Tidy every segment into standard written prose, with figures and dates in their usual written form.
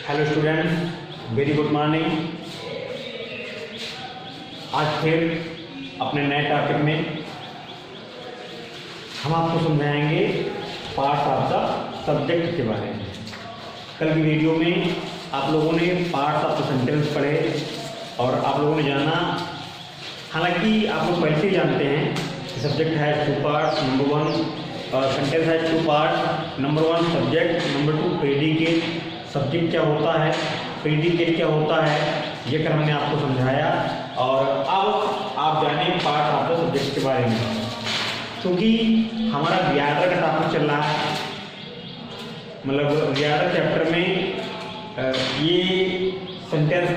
Hello students, very good morning. आज फिर अपने नए टॉपिक में हम आपको समझाएंगे पार्ट्स ऑफ द सब्जेक्ट के बारे में। कल की वीडियो में आप लोगों ने पार्ट्स ऑफ द सेंटेंस पढ़े और आप लोगों ने जाना, हालांकि आप लोग पहले से ही जानते हैं कि सब्जेक्ट है two parts. Number one, sentence है two part. Number one subject, number two predicate. Subject क्या होता है, प्रेडिकेट क्या होता है, ये कर हमने आपको समझाया। और अब आप जाने पार्ट ऑफ द सब्जेक्ट के बारे में, क्योंकि हमारा व्याकरण का टॉपिक चल रहा है। मतलब व्याकरण चैप्टर में ये सेंटेंस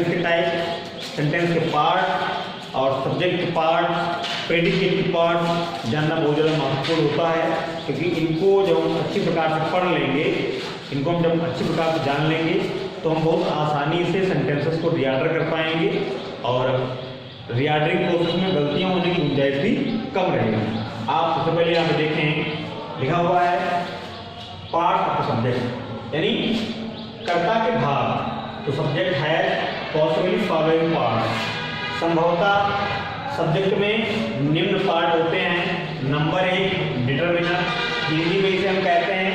के टाइप, सेंटेंस के पार्ट और सब्जेक्ट के पार्ट, प्रेडिकेट के पार्ट जानना बहुत ज़्यादा महत्वपूर्ण होता है, क्योंकि इनको जब हम अच्छी प्रकार से पढ़ लेंगे, इनको हम जब अच्छी प्रकार से जान लेंगे तो हम बहुत आसानी से सेंटेंसेस को रीऑर्डर कर पाएंगे और रीऑर्डरिंग प्रोसेस में गलतियाँ होने की गुंजाइश भी कम रहेगी। आप सबसे पहले यहाँ पे देखें, लिखा हुआ है पार्ट ऑफ सब्जेक्ट, यानी कर्ता के भाग। तो सब्जेक्ट है पॉसिबली फॉलोइंग पार्ट। संभवतः सब्जेक्ट में निम्न पार्ट होते हैं। नंबर एक डिटरमिनर, हिंदी में इसे हम कहते हैं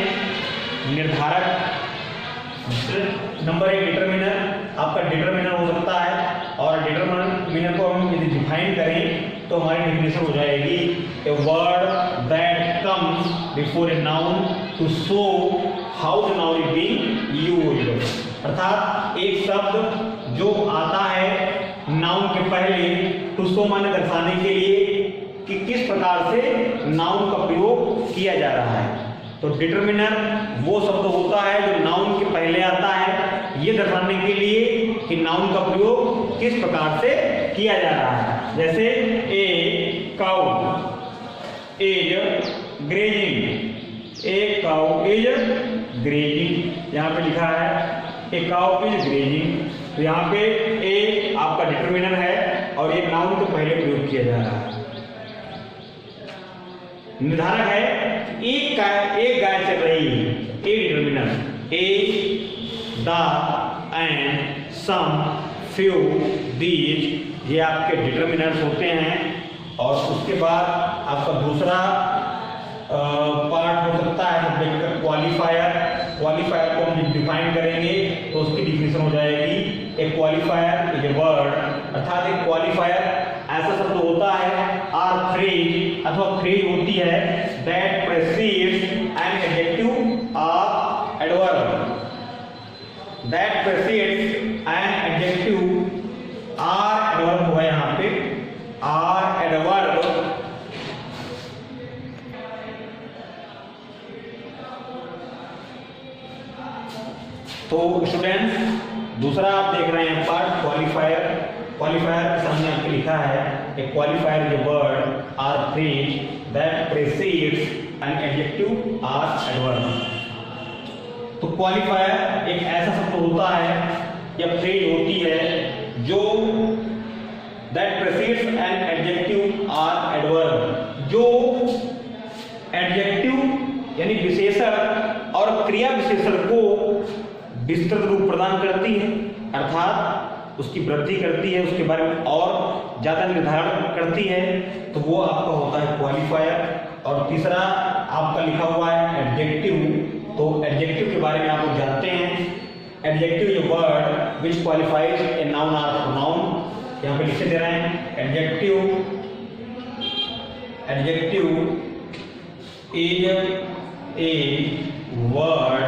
निर्धारक। नंबर एक डिटरमिनर, आपका डिटरमिनर हो सकता है, और डिटरमिनर को हम यदि डिफाइन करें तो हमारी डेफिनेशन हो जाएगी a word that comes before a noun to show how the noun is being used. अर्थात एक शब्द जो आता है नाउन के पहले, टू शो माने दर्शाने के लिए कि किस प्रकार से नाउन का प्रयोग किया जा रहा है। तो डिटरमिनर वो शब्द होता है जो नाउन के पहले आता है, ये दर्शाने के लिए कि नाउन का प्रयोग किस प्रकार से किया जा रहा है। जैसे a cow is grazing, a cow is grazing, यहाँ पे लिखा है ए काउ इज ग्रेजिंग। तो यहाँ पे ए आपका डिटरमिनर है और ये नाउन के पहले प्रयोग किया जा रहा है। निर्धारक है एक गाय चल रही है, a determiner. A, the, and, some, few, these, ये आपके डिटरमिनर्स होते हैं। और उसके बाद आपका दूसरा पार्ट हो सकता है सब्जेक्ट का क्वालिफायर। क्वालिफायर को हम डिफाइन करेंगे तो उसकी डिफिनेशन हो जाएगी ए क्वालिफायर इज ए वर्ड। अर्थात एक क्वालिफायर ऐसा शब्द होता है आर फ्रेज अथवा फ्रेज होती है दैट प्रेसीड्स एन एडजेक्टिव और adverb. That precedes an adjective or adverb हुआ यहाँ पे, आर एडवर्ब। तो स्टूडेंट्स, दूसरा आप देख रहे हैं पार्ट क्वालिफायर। क्वालिफायर के सामने आपके लिखा है a qualifier is a word or phrase that precedes an adjective or adverb. तो क्वालिफायर एक ऐसा शब्द होता है या फ्रेज होती है जो that precedes an adjective or adverb, जो एडजेक्टिव यानी विशेषण और क्रिया विशेषण को विस्तृत रूप प्रदान करती है, अर्थात उसकी वृद्धि करती है, उसके बारे में और ज्यादा निर्धारण करती है। तो वो आपका होता है क्वालिफायर। और तीसरा आपका लिखा हुआ है एडजेक्टिव। तो एडजेक्टिव के बारे में आप लोग जानते हैं, adjective is a word which qualifies a noun और प्रोनाउन। यहाँ पे लिखे दे रहे हैं adjective is a word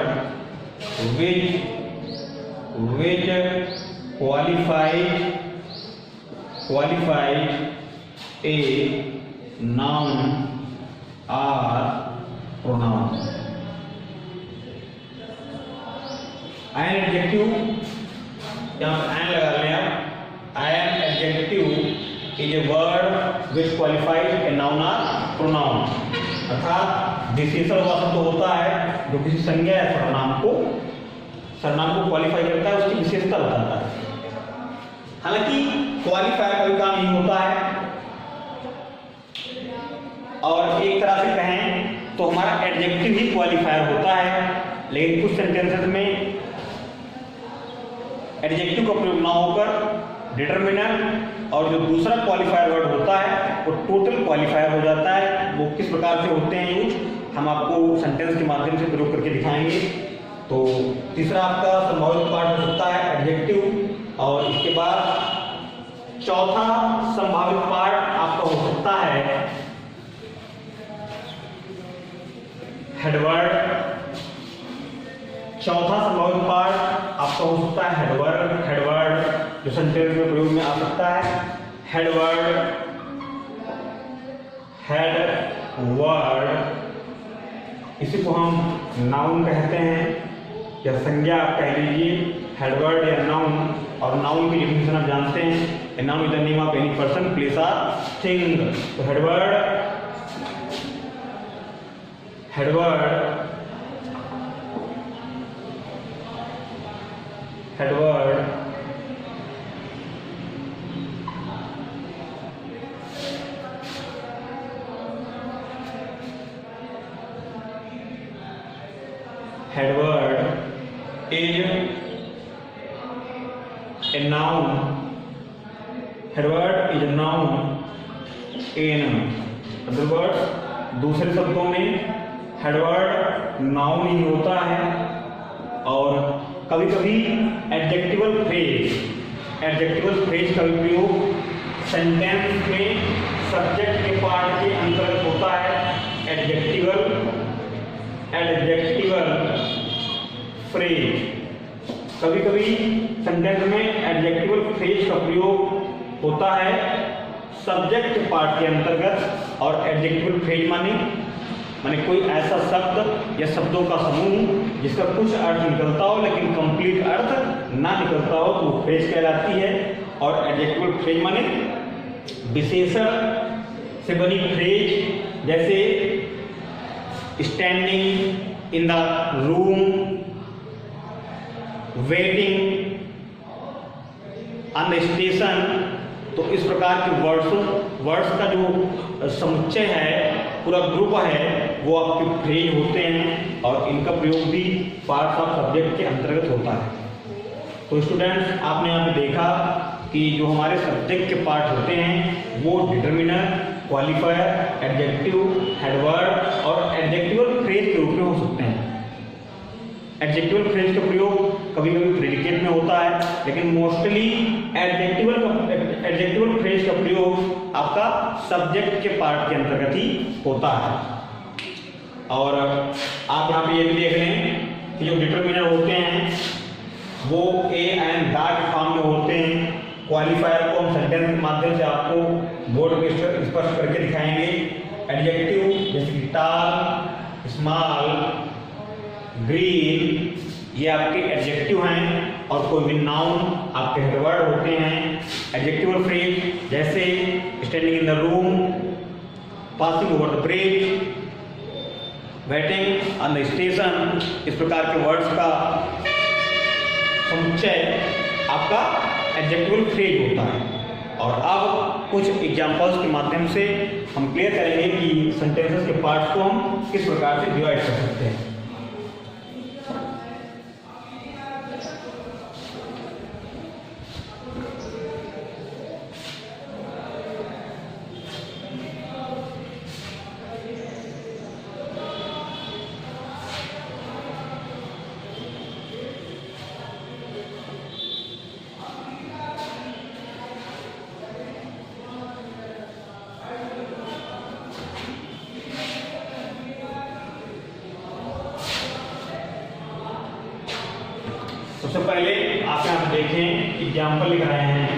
which qualifies a noun or pronoun. An adjective, यहाँ पर an लगा लें आप। An adjective is a word which qualifies a noun or pronoun। अर्थात विशेषण हुआ शब्द होता है जो किसी संज्ञा या सर्वनाम को क्वालिफाई करता है, उसकी विशेषता बताता है। हालांकि क्वालिफायर का भी काम नहीं होता है, और एक तरह से कहें तो हमारा एडजेक्टिव ही क्वालिफायर होता है। लेकिन कुछ सेंटेंसेस में एडजेक्टिव का प्रयोग ना होकर डिटरमिनर और जो दूसरा क्वालिफायर वर्ड होता है वो टोटल क्वालिफायर हो जाता है। वो किस प्रकार से होते हैं यूज, हम आपको सेंटेंस के माध्यम से प्रयोग करके दिखाएंगे। तो तीसरा आपका संभावित पार्ट हो सकता है एडजेक्टिव, और इसके बाद चौथा संभावित पार्ट आपका हो सकता है हेडवर्ड। चौथा संभावित पार्ट आपका हो सकता है हेडवर्ड। हेडवर्ड जो सेंटेंस में प्रयोग में आ सकता है, हेडवर्ड, हेडवर्ड, इसी को हम नाउन कहते हैं या संज्ञा आप कह लीजिए, हेडवर्ड या नाउन। और नाउन की डेफिनेशन आप जानते हैं, a noun is the name of any person, place और थिंग। तो headword, headword, headword headword is a noun. Headword is a noun in other words, दूसरे शब्दों में हेडवर्ड नाउन ही होता है। और कभी कभी एडजेक्टिवल फ्रेज का उपयोग सेंटेंस में सब्जेक्ट के पार्ट के अंतर्गत होता है। एडजेक्टिवल फ्रेज, कभी कभी सेंटेंस में एडजेक्टिवल फ्रेज का प्रयोग होता है सब्जेक्ट के पार्ट के अंतर्गत। और एडजेक्टिवल फ्रेज माने कोई ऐसा शब्द या शब्दों का समूह जिसका कुछ अर्थ निकलता हो लेकिन कंप्लीट अर्थ ना निकलता हो तो वो फ्रेज कहलाती है। और एडजेक्टिवल फ्रेज माने विशेषण से बनी फ्रेज, जैसे standing in the room, waiting on the station. तो इस प्रकार के वर्ड्स का जो समुच्चय है, पूरा ग्रुप है, वो आपके फ्रेज होते हैं और इनका प्रयोग भी पार्ट्स ऑफ सब्जेक्ट के अंतर्गत होता है। तो स्टूडेंट्स, आपने यहाँ पे देखा कि जो हमारे सब्जेक्ट के पार्ट होते हैं वो डिटरमिनर, क्वालिफायर, एडजेक्टिव, हेडवर्ड और एडजेक्टिवल फ्रेज के रूप में हो सकते हैं। एडजेक्टिवल फ्रेज का प्रयोग कभी कभी प्रेडिकेट में होता है, लेकिन मोस्टली एडजेक्टिवल फ्रेज का प्रयोग आपका सब्जेक्ट के पार्ट के अंतर्गत ही होता है। और आप यहाँ पे ये भी देख लें कि जो डिटरमिनर होते हैं वो ए एंड दा के फॉर्म में होते हैं। क्वालिफायर को हम सेंटेंस के माध्यम से आपको बोर्ड पे स्पष्ट करके दिखाएंगे। एडजेक्टिव जैसे कि टाल, स्मॉल, ग्रीन, ये आपके एडजेक्टिव हैं। और कोई भी नाउन आपके हेडवर्ड होते हैं। एडजेक्टिवल फ्रेज जैसे standing in the room, passing over the bridge, waiting on the station, इस प्रकार के वर्ड्स का समुच्चय आपका एडजेक्टिवल फ्रेज होता है। और अब कुछ एग्जांपल्स के माध्यम से हम क्लियर करेंगे कि सेंटेंसेस के पार्ट्स को हम किस प्रकार से डिवाइड कर सकते हैं। सबसे पहले आप यहाँ देखें, एग्जाम्पल लिख रहे हैं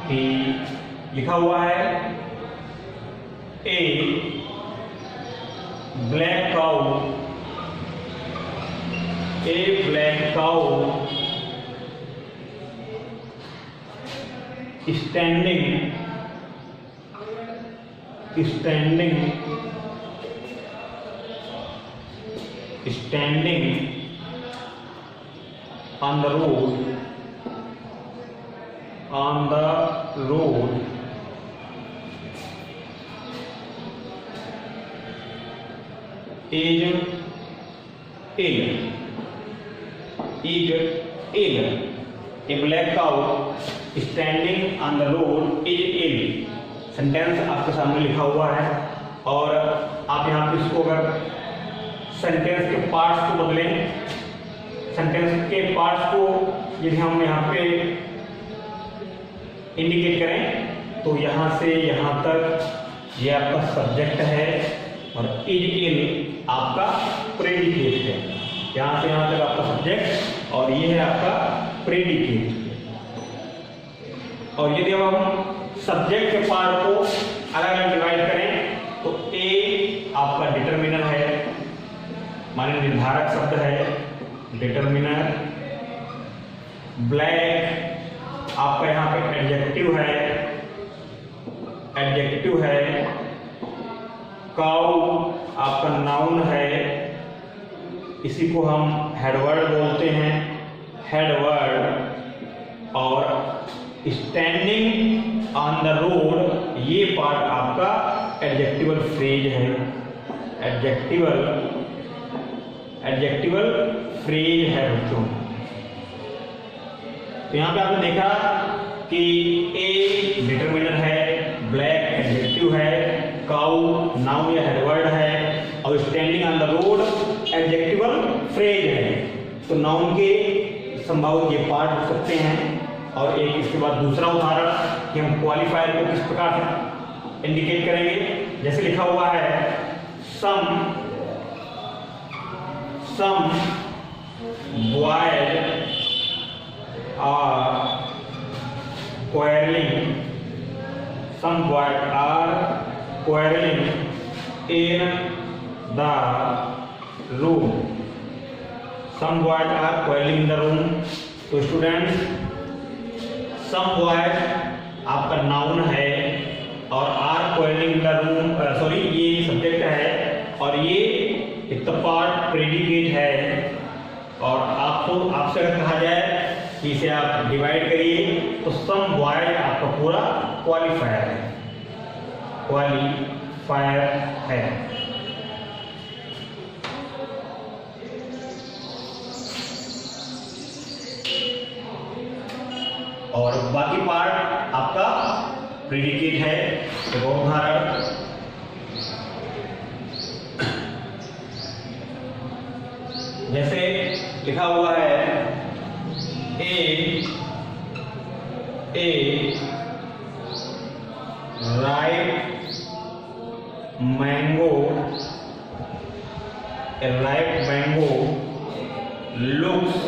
कि लिखा हुआ है a black cow standing on the road is ill, is ill. A black cow standing on the road is ill. Sentence आपके सामने लिखा हुआ है और आप यहाँ पे इसको अगर सेंटेंस के पार्ट्स को बदलें, सेंटेंस के पार्ट्स को यदि हम यहाँ पे इंडिकेट करें तो यहाँ से यहाँ तक ये आपका सब्जेक्ट है और इज इल आपका प्रेडिकेट है। यहाँ से यहाँ तक आपका सब्जेक्ट और ये है आपका प्रेडिकेट। और यदि अब हम सब्जेक्ट के पार्ट को अलग अलग डिवाइड करें तो ए आपका डिटरमिनर है, माने निर्धारक शब्द है डिटरमिनर। ब्लैक आपका यहाँ पे एडजेक्टिव है, एडजेक्टिव है। काउ आपका नाउन है, इसी को हम हेडवर्ड बोलते हैं, हेडवर्ड। और स्टैंडिंग ऑन द रोड ये पार्ट आपका एडजेक्टिवल फ्रेज है, एडजेक्टिवल, एडजेक्टिवल फ्रेज है बच्चों। तो यहाँ पे आपने देखा कि ए डिटरमिनर है, ब्लैक एडजेक्टिव है, काउ नाउन या हेडवर्ड है और standing on the road adjectival phrase है। तो नाउन के संभावित ये पार्ट हो सकते हैं। और एक इसके बाद दूसरा उदाहरण कि हम क्वालिफायर को किस प्रकार से इंडिकेट करेंगे, जैसे लिखा हुआ है some boys are quarreling, some boys are quarreling in the room, some boys are quarreling in the room। तो स्टूडेंट्स some boys आपका नाउन है और are quarreling in the room, sorry ये सब्जेक्ट है और ये इतना पार्ट प्रेडिकेट है। और आपसे अगर कहा जाए कि इसे आप डिवाइड करिए तो सम बॉयज आपका पूरा क्वालिफायर है, क्वालिफायर है। और बाकी पार्ट आपका प्रेडिकेट है। एक और उदाहरण, जैसे लिखा हुआ है ए राइप मैंगो, ए राइप मैंगो लुक्स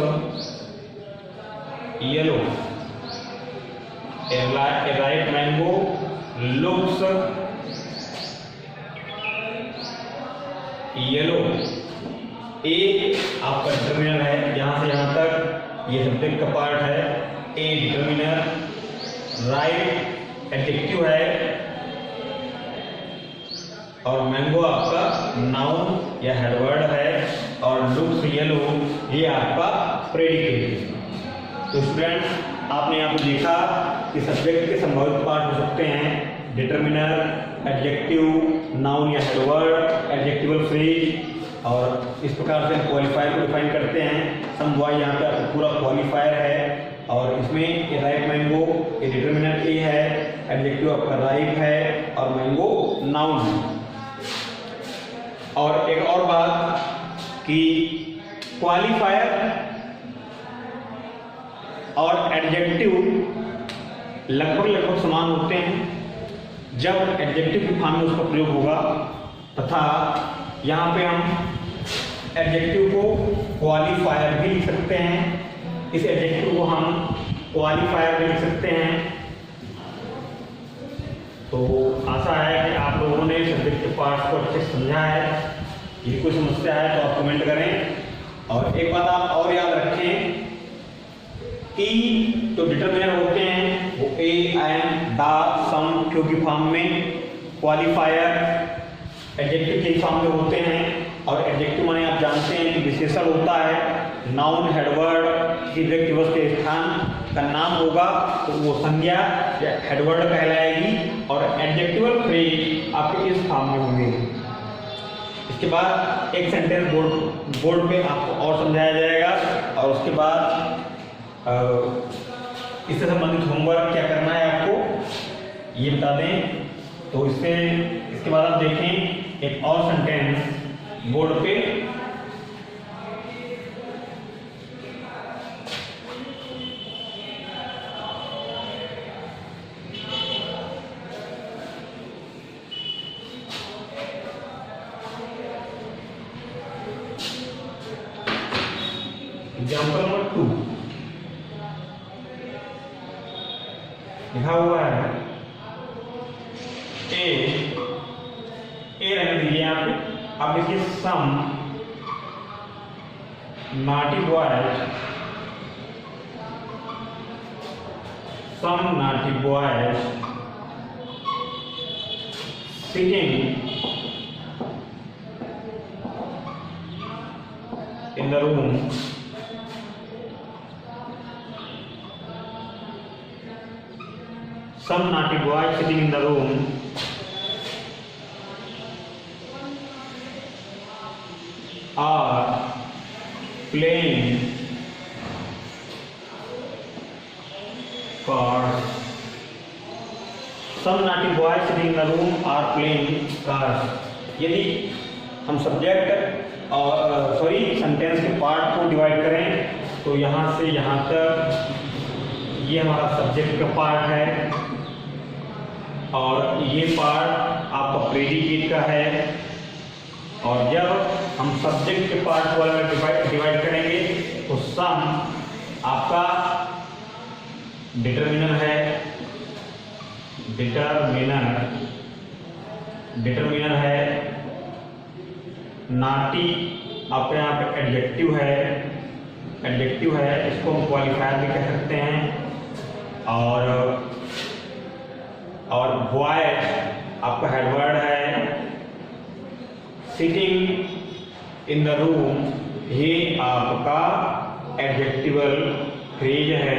येलो, ए राइप मैंगो लुक्स येलो। ए आपका डिटरमिनर है, यहां से यहां तक ये सब्जेक्ट का पार्ट है। ए डिटरमिनर, राइट एडजेक्टिव है और मैंगो आपका नाउन या हेडवर्ड है और लुक्स येलो ये आपका प्रेडिकेट है। तो स्टूडेंट्स आपने यहाँ पे देखा कि सब्जेक्ट के संभावित पार्ट हो सकते हैं डिटरमिनर, एडजेक्टिव, नाउन या हेडवर्ड, एडजेक्टिवल फ्रेज। और इस प्रकार से हम क्वालिफायर को डिफाइन करते हैं। सम बॉय यहाँ पे आपको पूरा क्वालिफायर है और इसमें ए राइप मैंगो, ए डिटरमिनर ए है, एडजेक्टिव आपका राइप है और मैंगो नाउन है। और एक और बात कि क्वालिफायर और एडजेक्टिव लगभग समान होते हैं जब एडजेक्टिव की फॉर्म में उसका प्रयोग होगा, तथा यहाँ पे हम एडजेक्टिव को क्वालिफायर भी लिख सकते हैं, इस एडजेक्टिव को हम क्वालिफायर भी लिख सकते हैं। तो आशा है कि आप लोगों ने सब्जेक्ट के पार्ट्स को अच्छे से समझा है। यदि कोई समस्या है तो आप कमेंट करें। और एक बात आप और याद रखें कि जो डिटरमिनर होते हैं वो ए, एंड, द, सम, क्योंकि फॉर्म में, क्वालिफायर एडजेक्टिव के फॉर्म में होते हैं। और एडजेक्टिव माने आप जानते हैं कि विशेषण होता है, नाउन हेडवर्ड किसी व्यक्ति वस्तु के स्थान का नाम होगा तो वो संज्ञा या हेडवर्ड कहलाएगी और एडजेक्टिवल फ्रेज आपके इस फॉर्म में होंगे। इस उसके बाद एक सेंटेंस बोर्ड पे आपको और समझाया जाएगा, और उसके बाद इससे संबंधित होमवर्क क्या करना है आपको ये बता दें। तो इसके बाद आप देखें एक और सेंटेंस बोर्ड पे, एग्जाम्पल नंबर 2 लिखा हुआ है ए रहने दीजिए यहाँ पे, आप देखिए सम naughty boys sitting in the room some naughty boys sitting in the room are playing cards. Some naughty boys sitting in the room are playing cards. यदि हम सब्जेक्ट और सेंटेंस के पार्ट को डिवाइड करें तो यहाँ से यहाँ तक ये हमारा सब्जेक्ट का पार्ट है, और ये पार्ट आपका प्रेडिकेट का है। और जब हम सब्जेक्ट के पार्ट को अलग डिवाइड करेंगे तो सम आपका डिटरमिनर है, डिटरमिनर है। नाटी आपके यहाँ पे एडजेक्टिव है, इसको हम क्वालिफायर भी कह सकते हैं। और बॉय आपका हेडवर्ड है। सिटिंग इन द रूम ये आपका एडजेक्टिवल फ्रेज है,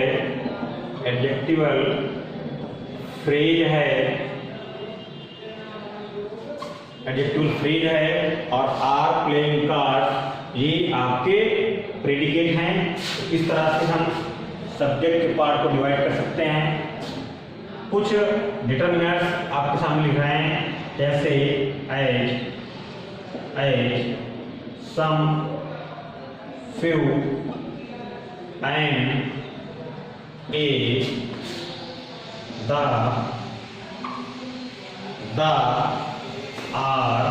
और आर प्लेइंग कार्ड ये आपके प्रेडिकेट हैं। तो इस तरह से हम सब्जेक्ट के पार्ट को डिवाइड कर सकते हैं। कुछ डिटरमिनर्स आपके सामने लिख रहे हैं, जैसे as, some, few, and, a, the, are,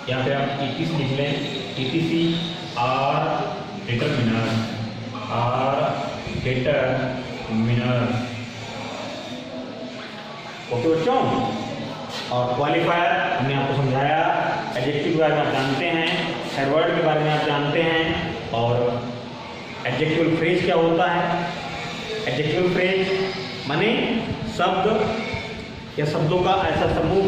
यहाँ पे आप ETC लिख लें, ETC आर डिटरमिनर, ओके बच्चों। और क्वालिफायर हमने आपको समझाया, एडजेक्टिव के बारे में आप जानते हैं, हेडवर्ड के बारे में आप जानते हैं, और एडजेक्टिव फ्रेज क्या होता है। एडजेक्टिव फ्रेज माने शब्द या शब्दों का ऐसा समूह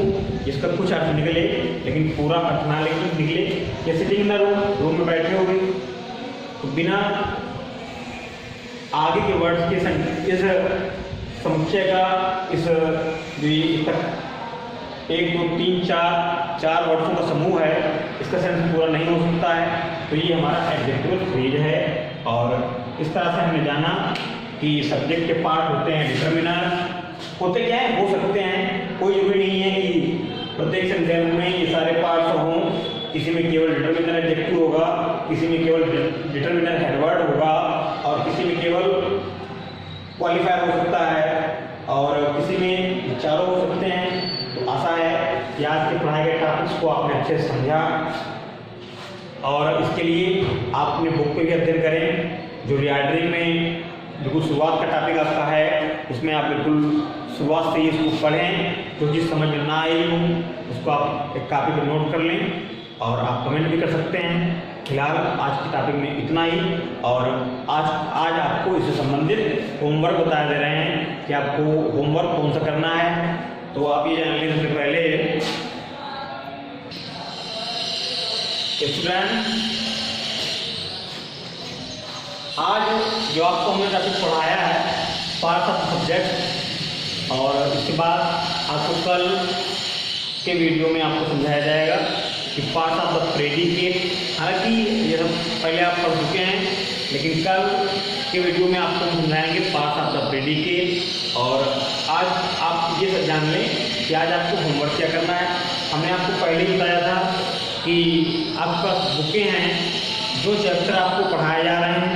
जिसका कुछ अर्थ निकले लेकिन पूरा अर्थ ना निकले। जैसे सिटिंग इन द रूम में बैठे होंगे तो बिना आगे के वर्ड्स के इस समुच्चय का इस तक 1 2 3 4 वर्ड्सों का समूह है, इसका सेंस पूरा नहीं हो सकता है। तो ये हमारा एडजेक्टिव फ्रेज है। और इस तरह से हमने जाना कि सब्जेक्ट के पार्ट होते हैं डिटरमिनर, होते क्या है, हो सकते हैं, कोई जरूरी नहीं है कि प्रत्येक सेंटेंस में ये सारे पार्ट्स हों। किसी में केवल डिटरमिनर एडजेक्टिव होगा, किसी में केवल डिटरमिनर हेडवर्ड होगा, और किसी में केवल क्वालिफायर हो सकता है, और किसी में चारों हो सकते हैं। तो आशा है कि आज के पढ़ाए गए टॉपिक्स को आपने अच्छे से समझा, और इसके लिए आप अपने बुक पे भी अध्ययन करें। जो रीआर्डरिंग में बिल्कुल शुरुआत का टॉपिक आपका है, उसमें आप बिल्कुल शुरुआत से ही इसको पढ़ें। जो चीज़ समझ में ना आई हो उसको आप एक कॉपी पर नोट कर लें, और आप कमेंट भी कर सकते हैं। फिलहाल आज की टॉपिक में इतना ही, और आज आपको इससे संबंधित होमवर्क बताए दे रहे हैं कि आपको होमवर्क कौन सा करना है। तो आप ये जान लें सबसे पहले स्टूडेंट, आज जो आपको हमने टॉपिक पढ़ाया है पार्ट ऑफ सब्जेक्ट, और इसके बाद आपको कल के वीडियो में आपको समझाया जाएगा कि पार्ट्स ऑफ द प्रेडिकेट। हालांकि ये सब पहले आप पढ़ चुके हैं, लेकिन कल के वीडियो में आपको समझाएंगे पार्ट्स ऑफ द प्रेडिकेट। और आज आप ये सब जान लें कि आज आपको होमवर्क क्या करना है। हमने आपको पहले ही बताया था कि आपके पास बुकें हैं, जो चैप्टर आपको पढ़ाए जा रहे हैं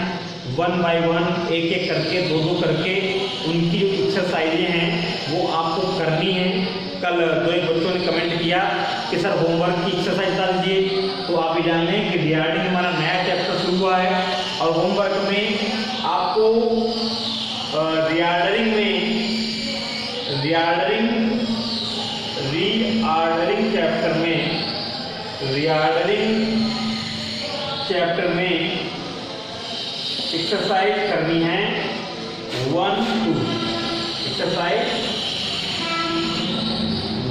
1 बाय 1 एक एक करके 2-2 करके उनकी जो एक्सरसाइजें हैं वो आपको करनी है। कल 2 एक बच्चों ने कमेंट किया कि सर होमवर्क की एक्सरसाइज बता दीजिए, तो आप ये जान लें कि रिगार्डिंग हमारा नया चैप्टर शुरू हुआ है और होमवर्क में आपको रीऑर्डरिंग चैप्टर में एक्सरसाइज करनी है 1-2। एक्सरसाइज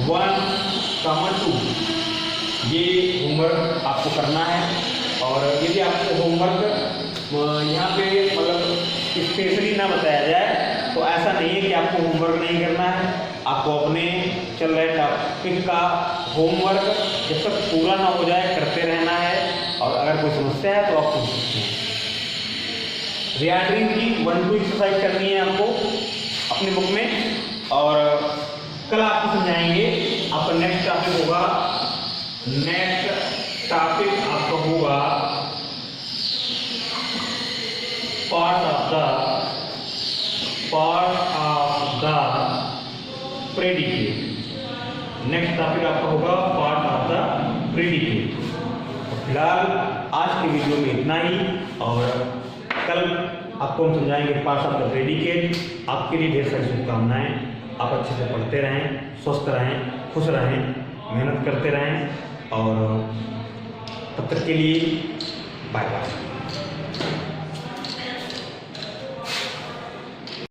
1-2 ये होमवर्क आपको करना है। और यदि आपको होमवर्क यहाँ पे मतलब स्पेशली ना बताया जाए तो ऐसा नहीं है कि आपको होमवर्क नहीं करना है। आपको अपने चल रहे टॉपिक का होमवर्क जब तक पूरा ना हो जाए करते रहना है। और अगर कोई समस्या है तो आप पूछ सकते हैं। रीऑर्डरिंग की 1-2 एक्सरसाइज करनी है आपको अपनी बुक में। और कल आपको समझाएंगे। आपका नेक्स्ट टॉपिक होगा part of the predicate. Next topic आपका होगा पार्ट ऑफ द प्रेडिकेट। फिलहाल आज के वीडियो में इतना ही, और कल आपको हम समझाएंगे पार्ट ऑफ द प्रेडिकेट। आपके लिए ढेर सारी शुभकामनाएं। आप अच्छे से पढ़ते रहें, स्वस्थ रहें, खुश रहें, मेहनत करते रहें। और तब तक के लिए बाय बाय।